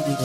Okay,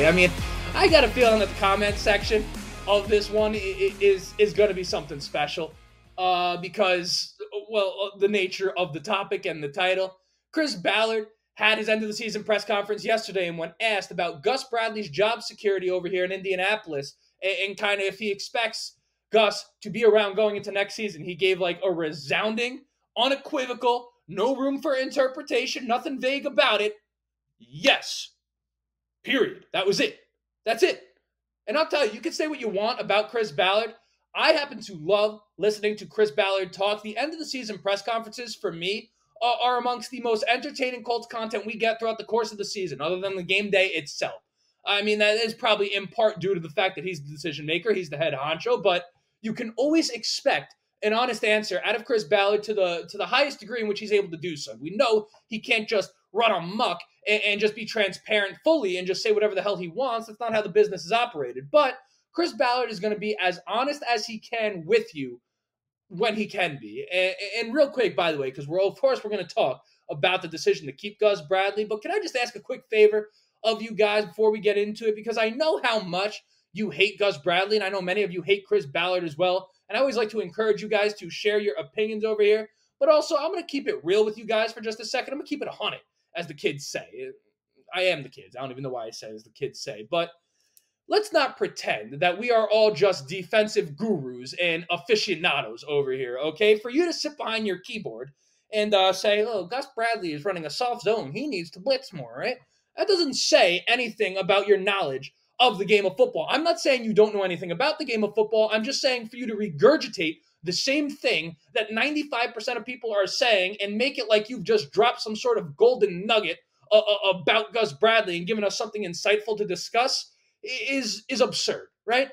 I mean, I got a feeling that the comment section of this one is going to be something special because, well, the nature of the topic and the title. Chris Ballard had his end of the season press conference yesterday, and when asked about Gus Bradley's job security over here in Indianapolis and kind of if he expects Gus to be around going into next season, he gave like a resounding, unequivocal, no room for interpretation, nothing vague about it. Yes. Period. That was it. That's it. And I'll tell you, you can say what you want about Chris Ballard. I happen to love listening to Chris Ballard talk. The end of the season press conferences, for me, are amongst the most entertaining Colts content we get throughout the course of the season, other than the game day itself. I mean, that is probably in part due to the fact that he's the decision maker. He's the head honcho, but you can always expect an honest answer out of Chris Ballard to the highest degree in which he's able to do so. We know he can't just run amok and just be transparent fully and just say whatever the hell he wants. That's not how the business is operated. But Chris Ballard is going to be as honest as he can with you when he can be. And real quick, by the way, because we're going to talk about the decision to keep Gus Bradley, but can I just ask a quick favor of you guys before we get into it? Because I know how much you hate Gus Bradley, and I know many of you hate Chris Ballard as well. And I always like to encourage you guys to share your opinions over here. But also, I'm going to keep it real with you guys for just a second. I'm going to keep it 100, as the kids say. I am the kids. I don't even know why I say as the kids say. But let's not pretend that we are all just defensive gurus and aficionados over here, okay? For you to sit behind your keyboard and say, oh, Gus Bradley is running a soft zone. He needs to blitz more, right? That doesn't say anything about your knowledge of the game of football. I'm not saying you don't know anything about the game of football. I'm just saying for you to regurgitate the same thing that 95% of people are saying and make it like you've just dropped some sort of golden nugget about Gus Bradley and given us something insightful to discuss is absurd, right?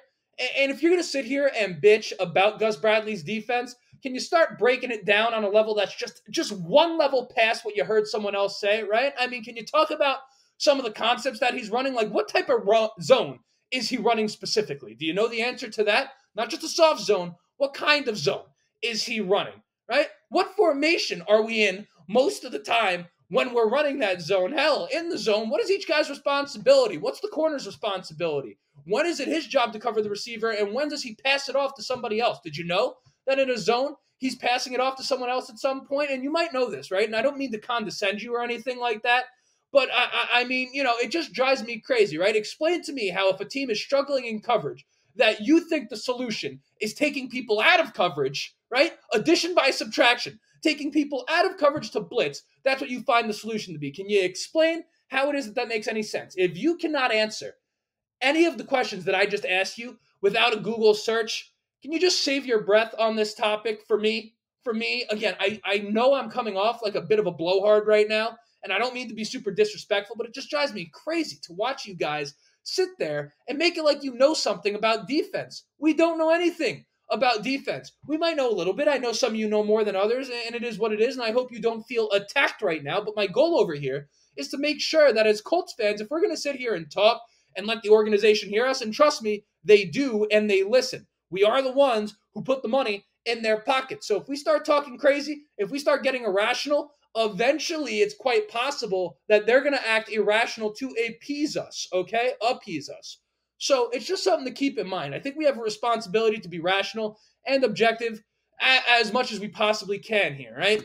And if you're going to sit here and bitch about Gus Bradley's defense, can you start breaking it down on a level that's just one level past what you heard someone else say, right? I mean, can you talk about some of the concepts that he's running? Like, what type of zone is he running specifically? Do you know the answer to that? Not just a soft zone. What kind of zone is he running, right? What formation are we in most of the time when we're running that zone? Hell, in the zone, what is each guy's responsibility? What's the corner's responsibility? When is it his job to cover the receiver, and when does he pass it off to somebody else? Did you know that in a zone, he's passing it off to someone else at some point? And you might know this, right? And I don't mean to condescend you or anything like that, but I mean, you know, it just drives me crazy, right? Explain to me how if a team is struggling in coverage, that you think the solution is taking people out of coverage, right? Addition by subtraction. Taking people out of coverage to blitz, that's what you find the solution to be. Can you explain how it is that makes any sense? If you cannot answer any of the questions that I just asked you without a Google search, can you just save your breath on this topic for me? For me, again, I know I'm coming off like a bit of a blowhard right now, and I don't mean to be super disrespectful, but it just drives me crazy to watch you guys sit there and make it like you know something about defense. We don't know anything about defense. We might know a little bit. I know some of you know more than others, and it is what it is, and I hope you don't feel attacked right now. But my goal over here is to make sure that as Colts fans, if we're going to sit here and talk and let the organization hear us, and trust me, they do, and they listen. We are the ones who put the money in their pocket. So if we start talking crazy, if we start getting irrational, eventually it's quite possible that they're going to act irrational to appease us, okay? Appease us. So it's just something to keep in mind. I think we have a responsibility to be rational and objective as much as we possibly can here, right?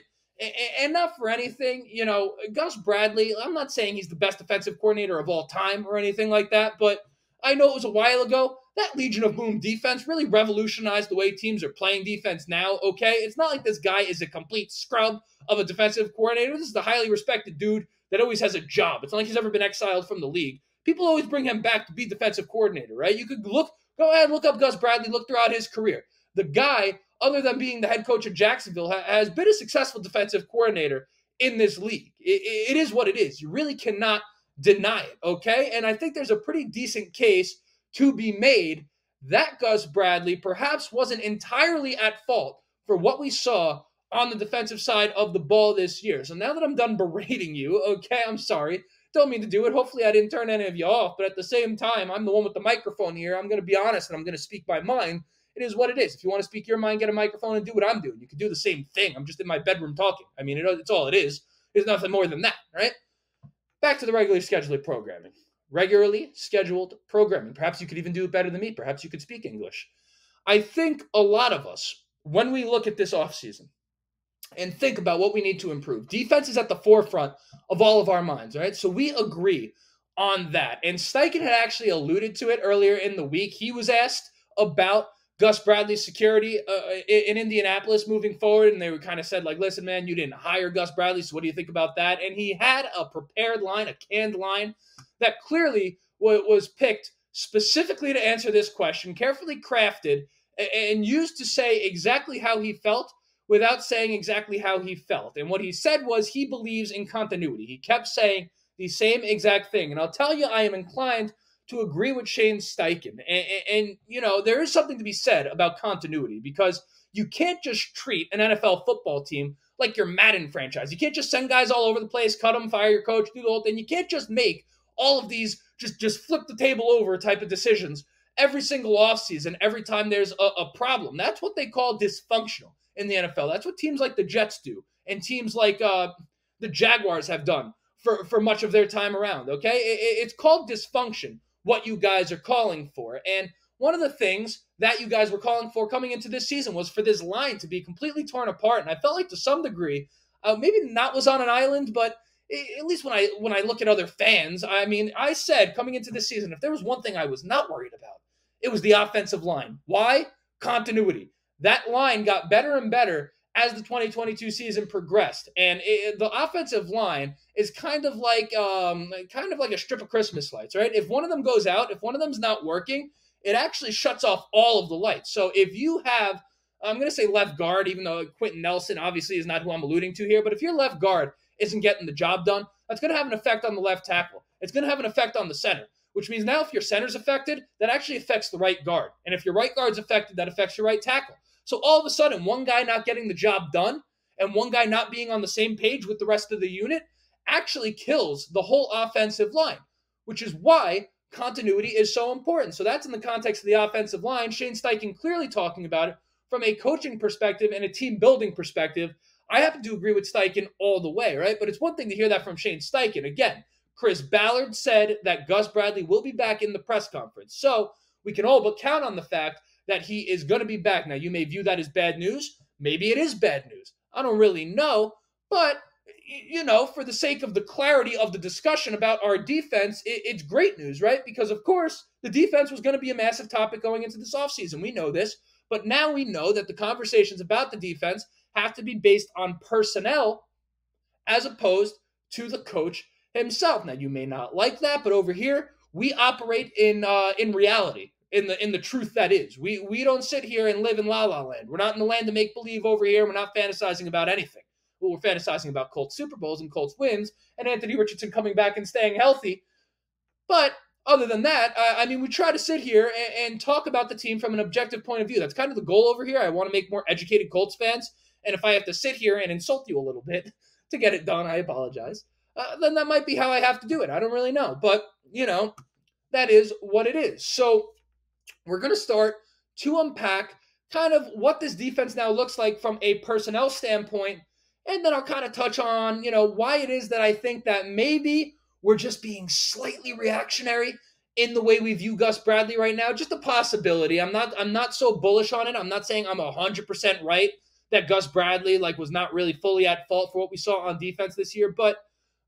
And not for anything, you know, Gus Bradley, I'm not saying he's the best defensive coordinator of all time or anything like that, but I know it was a while ago. That Legion of Boom defense really revolutionized the way teams are playing defense now, okay? It's not like this guy is a complete scrub of a defensive coordinator. This is the highly respected dude that always has a job. It's not like he's ever been exiled from the league. People always bring him back to be defensive coordinator, right? You could go ahead and look up Gus Bradley, look throughout his career. The guy, other than being the head coach of Jacksonville, has been a successful defensive coordinator in this league. It is what it is. You really cannot deny it, okay? And I think there's a pretty decent case to be made that Gus Bradley perhaps wasn't entirely at fault for what we saw on the defensive side of the ball this year. So now that I'm done berating you, okay, I'm sorry. Don't mean to do it. Hopefully I didn't turn any of you off, but at the same time, I'm the one with the microphone here. I'm going to be honest and I'm going to speak my mind. It is what it is. If you want to speak your mind, get a microphone and do what I'm doing. You can do the same thing. I'm just in my bedroom talking. I mean, it's all it is. There's nothing more than that, right? Back to the regularly scheduled programming. Regularly scheduled programming. Perhaps you could even do it better than me. Perhaps you could speak English. I think a lot of us, when we look at this offseason and think about what we need to improve, defense is at the forefront of all of our minds, right? So we agree on that. And Steichen had actually alluded to it earlier in the week. He was asked about Gus Bradley's security in Indianapolis moving forward, and they were kind of said, like, listen, man, you didn't hire Gus Bradley, so what do you think about that? And he had a prepared line, a canned line, that clearly was picked specifically to answer this question, carefully crafted, and used to say exactly how he felt without saying exactly how he felt. And what he said was he believes in continuity. He kept saying the same exact thing. And I'll tell you, I am inclined to agree with Shane Steichen. And, you know, there is something to be said about continuity because you can't just treat an NFL football team like your Madden franchise. You can't just send guys all over the place, cut them, fire your coach, do the whole thing. You can't just make all of these just flip the table over type of decisions every single offseason, every time there's a problem. That's what they call dysfunctional in the NFL. That's what teams like the Jets do and teams like the Jaguars have done for much of their time around, okay? It's called dysfunction, what you guys are calling for. And one of the things that you guys were calling for coming into this season was for this line to be completely torn apart. And I felt like to some degree, maybe not was on an island, but at least when I look at other fans, I mean, I said coming into this season, if there was one thing I was not worried about, it was the offensive line. Why? Continuity. That line got better and better as the 2022 season progressed, and the offensive line is kind of like a strip of Christmas lights, right? If one of them goes out, if one of them's not working, it actually shuts off all of the lights. So if you have, I'm going to say left guard, even though Quentin Nelson obviously is not who I'm alluding to here, but if your left guard isn't getting the job done, that's going to have an effect on the left tackle. It's going to have an effect on the center, which means now if your center's affected, that actually affects the right guard. And if your right guard's affected, that affects your right tackle. So all of a sudden, one guy not getting the job done and one guy not being on the same page with the rest of the unit actually kills the whole offensive line, which is why continuity is so important. So that's in the context of the offensive line. Shane Steichen clearly talking about it from a coaching perspective and a team building perspective. I happen to agree with Steichen all the way, right? But it's one thing to hear that from Shane Steichen. Again, Chris Ballard said that Gus Bradley will be back in the press conference. So we can all but count on the fact that he is going to be back. Now, you may view that as bad news. Maybe it is bad news. I don't really know. But, you know, for the sake of the clarity of the discussion about our defense, it's great news, right? Because, of course, the defense was going to be a massive topic going into this offseason. We know this. But now we know that the conversations about the defense have to be based on personnel as opposed to the coach himself. Now, you may not like that, but over here, we operate in reality. In the truth that is. We don't sit here and live in La La Land. We're not in the land of make-believe over here. We're not fantasizing about anything. Well, we're fantasizing about Colts Super Bowls and Colts wins and Anthony Richardson coming back and staying healthy. But other than that, I mean, we try to sit here and talk about the team from an objective point of view. That's kind of the goal over here. I want to make more educated Colts fans. And if I have to sit here and insult you a little bit to get it done, I apologize. Then that might be how I have to do it. I don't really know. But, you know, that is what it is. So we're going to start to unpack kind of what this defense now looks like from a personnel standpoint. And then I'll kind of touch on, you know, why it is that I think that maybe we're just being slightly reactionary in the way we view Gus Bradley right now. Just a possibility. I'm not so bullish on it. I'm not saying I'm 100% right that Gus Bradley was not really fully at fault for what we saw on defense this year. But,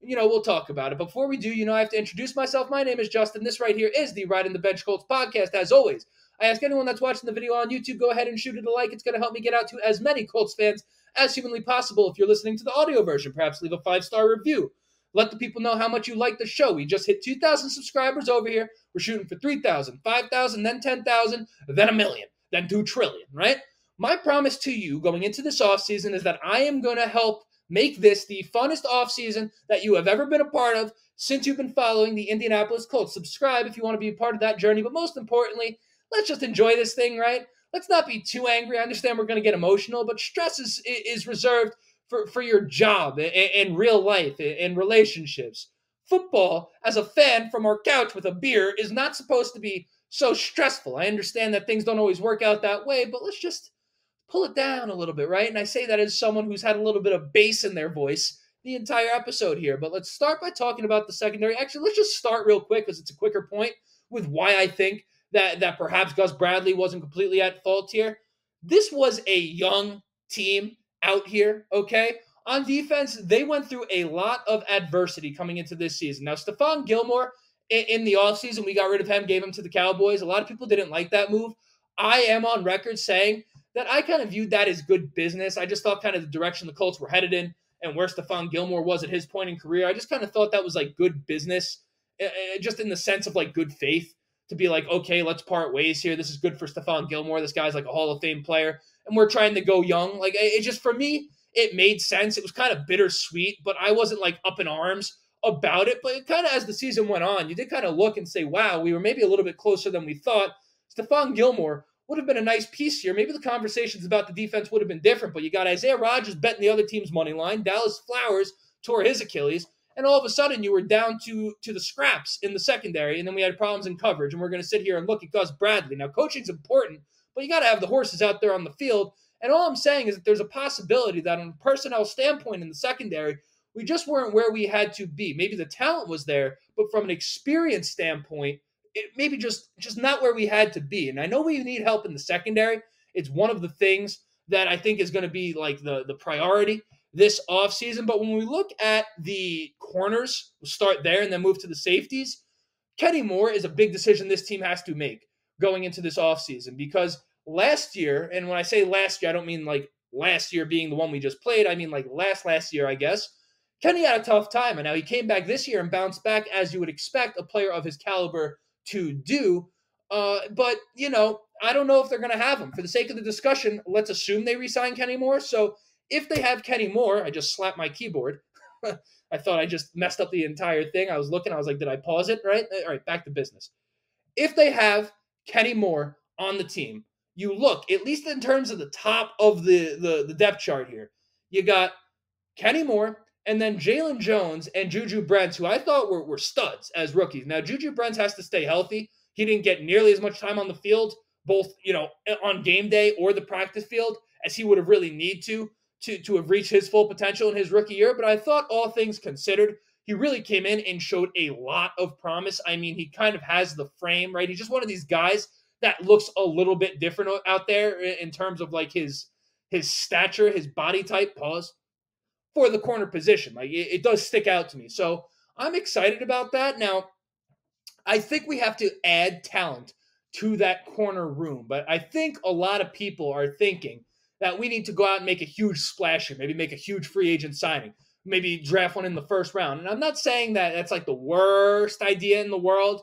you know, we'll talk about it. Before we do, you know, I have to introduce myself. My name is Justin. This right here is the Riding the Bench Colts podcast. As always, I ask anyone that's watching the video on YouTube, go ahead and shoot it a like. It's going to help me get out to as many Colts fans as humanly possible. If you're listening to the audio version, perhaps leave a 5-star review. Let the people know how much you like the show. We just hit 2,000 subscribers over here. We're shooting for 3,000, 5,000, then 10,000, then a million, then 2 trillion, right? My promise to you going into this offseason is that I am going to help make this the funnest offseason that you have ever been a part of since you've been following the Indianapolis Colts. Subscribe if you want to be a part of that journey. But most importantly, let's just enjoy this thing, right? Let's not be too angry. I understand we're going to get emotional, but stress is reserved for your job and real life and relationships. football as a fan from our couch with a beer is not supposed to be so stressful. I understand that things don't always work out that way, but let's just pull it down a little bit, right? And I say that as someone who's had a little bit of bass in their voice the entire episode here. But let's start by talking about the secondary. Actually, let's just start real quick because it's a quicker point with why I think that perhaps Gus Bradley wasn't completely at fault here. This was a young team out here, okay? On defense, they went through a lot of adversity coming into this season. Now, Stephon Gilmore, in the offseason, we got rid of him, gave him to the Cowboys. A lot of people didn't like that move. I am on record saying that I kind of viewed that as good business. I just thought kind of the direction the Colts were headed in and where Stephon Gilmore was at his point in career. I just kind of thought that was like good business, just in the sense of like good faith to be like, okay, let's part ways here. This is good for Stephon Gilmore. This guy's like a Hall of Fame player, and we're trying to go young. Like, it just, for me, it made sense. It was kind of bittersweet, but I wasn't like up in arms about it. But kind of as the season went on, you did kind of look and say, wow, we were maybe a little bit closer than we thought. Stephon Gilmore would have been a nice piece here. Maybe the conversations about the defense would have been different, but you got Isaiah Rodgers betting the other team's money line. Dallas Flowers tore his Achilles, and all of a sudden you were down to the scraps in the secondary, and then we had problems in coverage, and we're going to sit here and look at Gus Bradley. Now, coaching's important, but you got to have the horses out there on the field, and all I'm saying is that there's a possibility that on a personnel standpoint in the secondary, we just weren't where we had to be. Maybe the talent was there, but from an experience standpoint, it maybe just not where we had to be. And I know we need help in the secondary. It's one of the things that I think is going to be like the priority this offseason. But when we look at the corners, we'll start there and then move to the safeties. Kenny Moore is a big decision this team has to make going into this offseason, because last year, and when I say last year, I don't mean like last year being the one we just played. I mean like last year, I guess. Kenny had a tough time, and now he came back this year and bounced back as you would expect a player of his caliber to do. But, I don't know if they're going to have him. For the sake of the discussion, let's assume they re-sign Kenny Moore. So if they have Kenny Moore, I just slapped my keyboard. I thought I just messed up the entire thing. I was looking. I was like, did I pause it? Right? All right, back to business. If they have Kenny Moore on the team, you look, at least in terms of the top of the depth chart here, you got Kenny Moore, and then Jalen Jones and Juju Brents, who I thought were studs as rookies. Now, Juju Brents has to stay healthy. He didn't get nearly as much time on the field, both, on game day or the practice field, as he would have really need to have reached his full potential in his rookie year. But I thought, all things considered, he really came in and showed a lot of promise. I mean, he kind of has the frame, right? He's just one of these guys that looks a little bit different out there in terms of like his stature, his body type, for the corner position. Like, it does stick out to me. So I'm excited about that. Now, I think we have to add talent to that corner room, but I think a lot of people are thinking that we need to go out and make a huge splash here, maybe make a huge free agent signing, maybe draft one in the first round. And I'm not saying that that's like the worst idea in the world,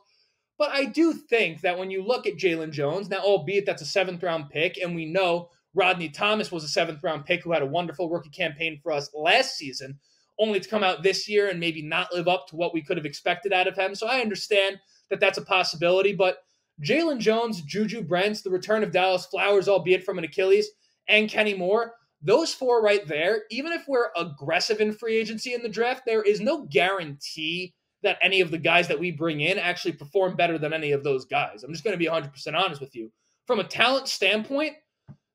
but I do think that when you look at Jalen Jones, now, albeit that's a 7th round pick, and we know Rodney Thomas was a 7th round pick who had a wonderful rookie campaign for us last season, only to come out this year and maybe not live up to what we could have expected out of him. So I understand that that's a possibility, but Jalen Jones, Juju Brents, the return of Dallas Flowers, albeit from an Achilles, and Kenny Moore, those four right there, even if we're aggressive in free agency in the draft, there is no guarantee that any of the guys that we bring in actually perform better than any of those guys. I'm just going to be 100% honest with you. From a talent standpoint,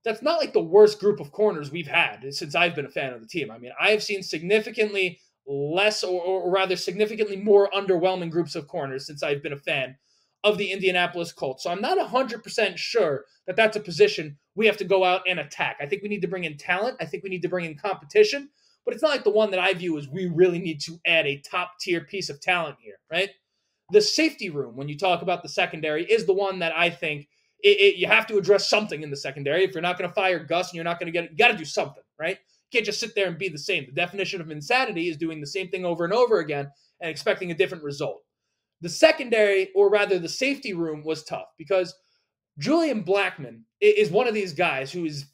that's not like the worst group of corners we've had since I've been a fan of the team. I mean, I have seen significantly less, or rather significantly more underwhelming groups of corners since I've been a fan of the Indianapolis Colts. So I'm not 100% sure that that's a position we have to go out and attack. I think we need to bring in talent. I think we need to bring in competition, but it's not like the one that I view as we really need to add a top-tier piece of talent here, right? The safety room, when you talk about the secondary, is the one that I think you have to address something in the secondary. If you're not going to fire Gus and you're not going to you got to do something, right? You can't just sit there and be the same. The definition of insanity is doing the same thing over and over again and expecting a different result. The secondary, or rather the safety room, was tough because Julian Blackmon is one of these guys who is,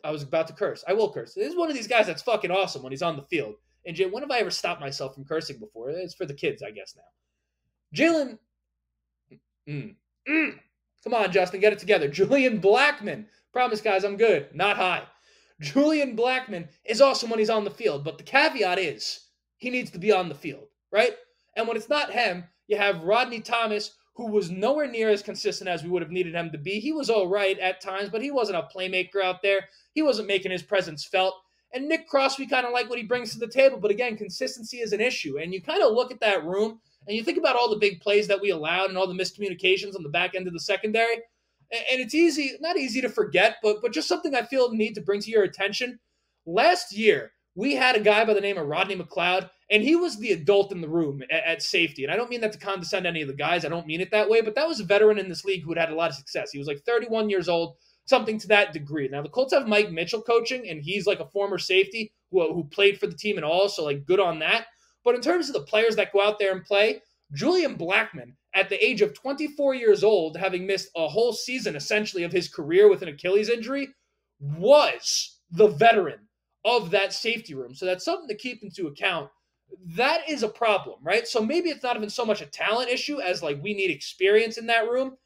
I was about to curse. I will curse. This is one of these guys that's fucking awesome when he's on the field. And Jay, when have I ever stopped myself from cursing before? It's for the kids, I guess, now. Jalen, come on, Justin, get it together. Julian Blackmon. Promise, guys, I'm good. Not high. Julian Blackmon is awesome when he's on the field, but the caveat is he needs to be on the field, right? And when it's not him, you have Rodney Thomas, who was nowhere near as consistent as we would have needed him to be. He was all right at times, but he wasn't a playmaker out there. He wasn't making his presence felt. And Nick Cross, we kind of like what he brings to the table. But again, consistency is an issue. And you kind of look at that room and you think about all the big plays that we allowed and all the miscommunications on the back end of the secondary. And it's easy, not easy to forget, but just something I feel the need to bring to your attention. Last year, we had a guy by the name of Rodney McLeod, and he was the adult in the room at safety. And I don't mean that to condescend any of the guys. I don't mean it that way, but that was a veteran in this league who had a lot of success. He was like 31 years old, something to that degree. Now, the Colts have Mike Mitchell coaching, and he's like a former safety who played for the team and all, so like good on that. But in terms of the players that go out there and play, Julian Blackmon, at the age of 24 years old, having missed a whole season essentially of his career with an Achilles injury, was the veteran of that safety room. So that's something to keep into account. That is a problem, right? So maybe it's not even so much a talent issue as like we need experience in that room.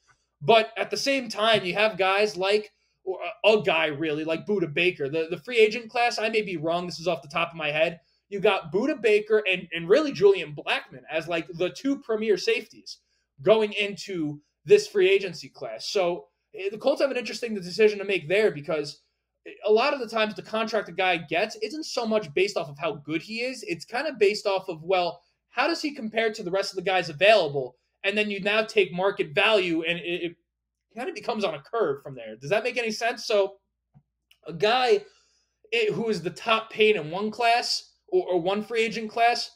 But at the same time, you have guys like, or a guy really, like Budda Baker. The free agent class, I may be wrong. This is off the top of my head. You got Budda Baker and really Julian Blackmon as like the two premier safeties going into this free agency class. So the Colts have an interesting decision to make there because a lot of the times the contract a guy gets isn't so much based off of how good he is. It's kind of based off of, well, how does he compare to the rest of the guys available? And then you now take market value and it kind of becomes on a curve from there. Does that make any sense? So a guy who is the top paid in one class or one free agent class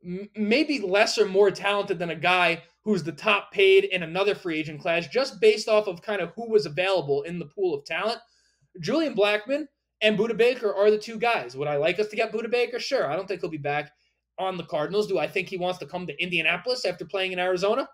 may be less or more talented than a guy who's the top paid in another free agent class just based off of kind of who was available in the pool of talent. Julian Blackmon and Budda Baker are the two guys. Would I like us to get Budda Baker? Sure. I don't think he'll be back on the Cardinals. Do I think he wants to come to Indianapolis after playing in Arizona?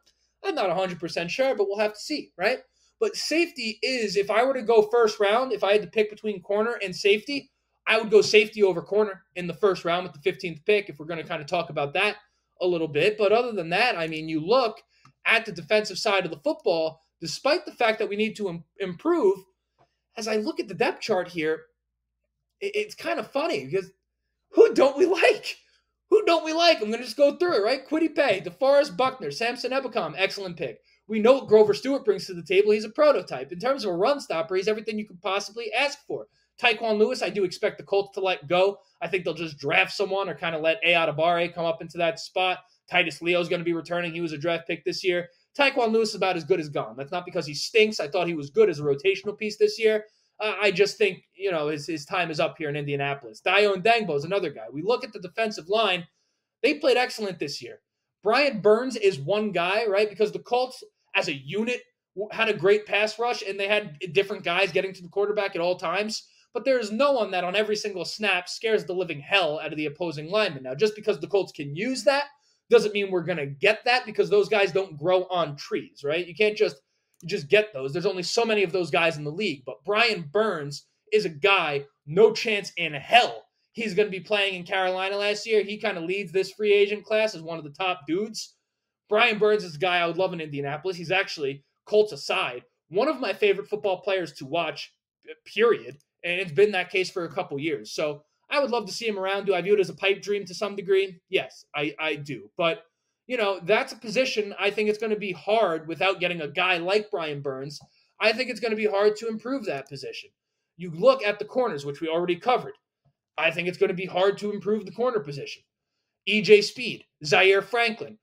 I'm not 100% sure, but we'll have to see, right? But safety is, if I were to go first round, if I had to pick between corner and safety, I would go safety over corner in the first round with the 15th pick if we're going to kind of talk about that a little bit. But other than that, I mean, you look at the defensive side of the football, despite the fact that we need to improve, as I look at the depth chart here, it's kind of funny because who don't we like? Who don't we like? I'm going to just go through it, right? Kwity Paye, DeForest Buckner, Samson Ebukam, excellent pick. We know what Grover Stewart brings to the table. He's a prototype. In terms of a run stopper, he's everything you could possibly ask for. Tyquan Lewis, I do expect the Colts to let go. I think they'll just draft someone or kind of let Adebawore come up into that spot. Titus Leo's going to be returning. He was a draft pick this year. Tyquan Lewis is about as good as gone. That's not because he stinks. I thought he was good as a rotational piece this year. I just think, his time is up here in Indianapolis. Dayo Ndangbo is another guy. We look at the defensive line. They played excellent this year. Brian Burns is one guy, right? Because the Colts, as a unit, had a great pass rush, and they had different guys getting to the quarterback at all times. But there is no one that on every single snap scares the living hell out of the opposing lineman. Now, just because the Colts can use that doesn't mean we're going to get that because those guys don't grow on trees, right? You can't just get those. There's only so many of those guys in the league. But Brian Burns is a guy, no chance in hell he's going to be playing in Carolina last year. He kind of leads this free agent class as one of the top dudes. Brian Burns is a guy I would love in Indianapolis. He's actually, Colts aside, one of my favorite football players to watch, period. And it's been that case for a couple years. So I would love to see him around. Do I view it as a pipe dream to some degree? Yes, I do. But, that's a position I think it's going to be hard without getting a guy like Brian Burns. I think it's going to be hard to improve that position. You look at the corners, which we already covered. I think it's going to be hard to improve the corner position. E.J. Speed, Zaire Franklin,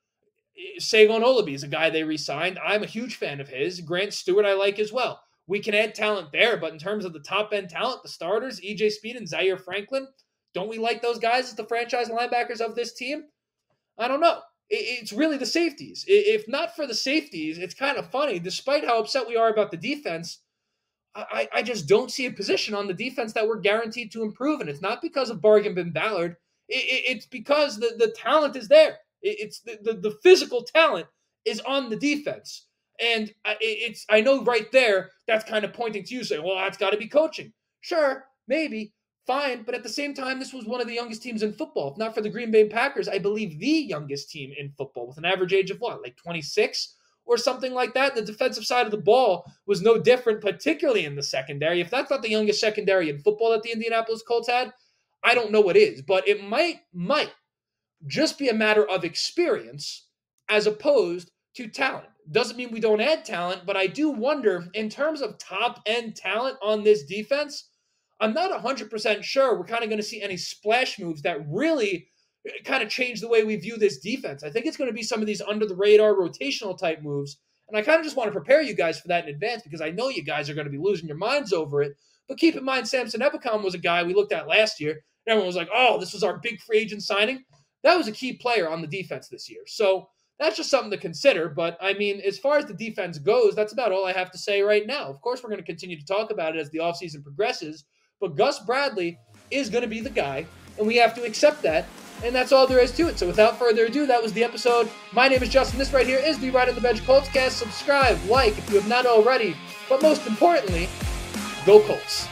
Sagon Olabi is a guy they re-signed. I'm a huge fan of his. Grant Stewart I like as well. We can add talent there, but in terms of the top-end talent, the starters, E.J. Speed and Zaire Franklin, don't we like those guys as the franchise linebackers of this team? I don't know. It's really the safeties. If not for the safeties, it's kind of funny. Despite how upset we are about the defense, I just don't see a position on the defense that we're guaranteed to improve. And it's not because of Bargain Bin Ballard. It's because the talent is there. It's the physical talent is on the defense. And I know right there, that's kind of pointing to you saying, well, that's got to be coaching. Sure, maybe, fine. But at the same time, this was one of the youngest teams in football. If not for the Green Bay Packers, I believe the youngest team in football with an average age of what, like 26 or something like that. The defensive side of the ball was no different, particularly in the secondary. If that's not the youngest secondary in football that the Indianapolis Colts had, I don't know what is. But it might just be a matter of experience as opposed to talent. Doesn't mean we don't add talent, but I do wonder, in terms of top-end talent on this defense, I'm not 100% sure we're kind of going to see any splash moves that really kind of change the way we view this defense. I think it's going to be some of these under-the-radar rotational type moves, and I kind of just want to prepare you guys for that in advance because I know you guys are going to be losing your minds over it. But keep in mind, Samson Ebukam was a guy we looked at last year, and everyone was like, oh, this was our big free agent signing. That was a key player on the defense this year. So that's just something to consider. But, I mean, as far as the defense goes, that's about all I have to say right now. Of course, we're going to continue to talk about it as the offseason progresses. But Gus Bradley is going to be the guy, and we have to accept that. And that's all there is to it. So without further ado, that was the episode. My name is Justin. This right here is the Right on the Bench Colts cast. Subscribe, like if you have not already. But most importantly, go Colts.